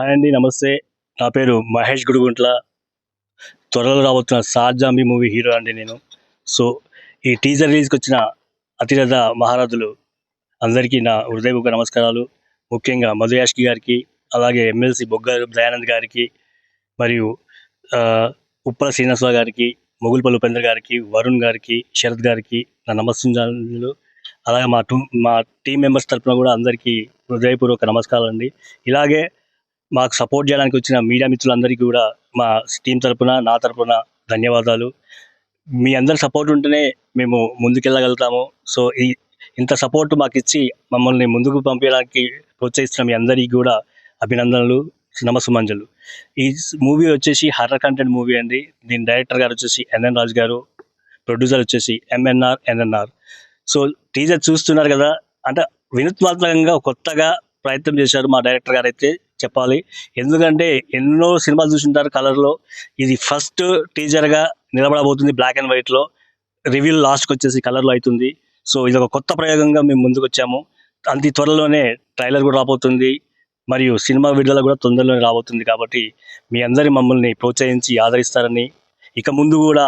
Hi అండి, నమస్తే. నా పేరు మహేష్ గుడిగుంట్ల. త్వరలో రాబోతున్న 'సార్ జాంబీ' మూవీ హీరో అండి నేను. సో, ఈ టీజర్ రిలీజ్‌కొచ్చిన అతిరథ మహారథులు అందరికీ నా హృదయపూర్వక నమస్కారాలు. ముఖ్యంగా మధు యాష్కి గారికి, అలాగే ఎమ్మెల్సీ బొగ్గ దయానంద్ గారికి, మరియు ఉప్పల శ్రీనివాసరావు గారికి, మొగుల్పల్లి ఉపేంద్ర గారికి, వరుణ్ గారికి, శరత్ గారికి నా నమస్సుంజాలు. అలాగే మా టీమ్ మెంబర్స్ తరపున కూడా అందరికీ హృదయపూర్వక నమస్కారాలండి. ఇలాగే మాకు సపోర్ట్ చేయడానికి వచ్చిన మీడియా మిత్రులందరికీ కూడా మా టీం తరపున, నా తరపున ధన్యవాదాలు. మీ అందరి సపోర్ట్ ఉంటేనే మేము ముందుకెళ్ళగలుగుతాము. సో, ఇంత సపోర్ట్ మాకిచ్చి మమ్మల్ని ముందుకు పంపించడానికి ప్రోత్సహిస్తున్న మీ అందరికీ కూడా అభినందనలు, నమస్సుమంజలు. ఈ మూవీ వచ్చేసి హర్రర్ కంటెంట్ మూవీ అండి. దీని డైరెక్టర్ గారు వచ్చేసి ఎన్ఎన్ రాజు గారు, ప్రొడ్యూసర్ వచ్చేసి ఎన్ఎన్ఆర్. సో, టీజర్ చూస్తున్నారు కదా, అంటే వినూత్నాత్మకంగా కొత్తగా ప్రయత్నం చేశారు మా డైరెక్టర్ గారు అయితే చెప్పాలి. ఎందుకంటే ఎన్నో సినిమాలు చూసింటారు కలర్లో, ఇది ఫస్ట్ టీజర్గా నిలబడబోతుంది బ్లాక్ అండ్ వైట్లో. రివ్యూల్ లాస్ట్కి వచ్చేసి కలర్లో అవుతుంది. సో, ఇది ఒక కొత్త ప్రయోగంగా మేము ముందుకు వచ్చాము. అతి త్వరలోనే ట్రైలర్ కూడా రాబోతుంది, మరియు సినిమా విడుదల కూడా తొందరలోనే రాబోతుంది. కాబట్టి మీ అందరి మమ్మల్ని ప్రోత్సహించి ఆదరిస్తారని, ఇక ముందు కూడా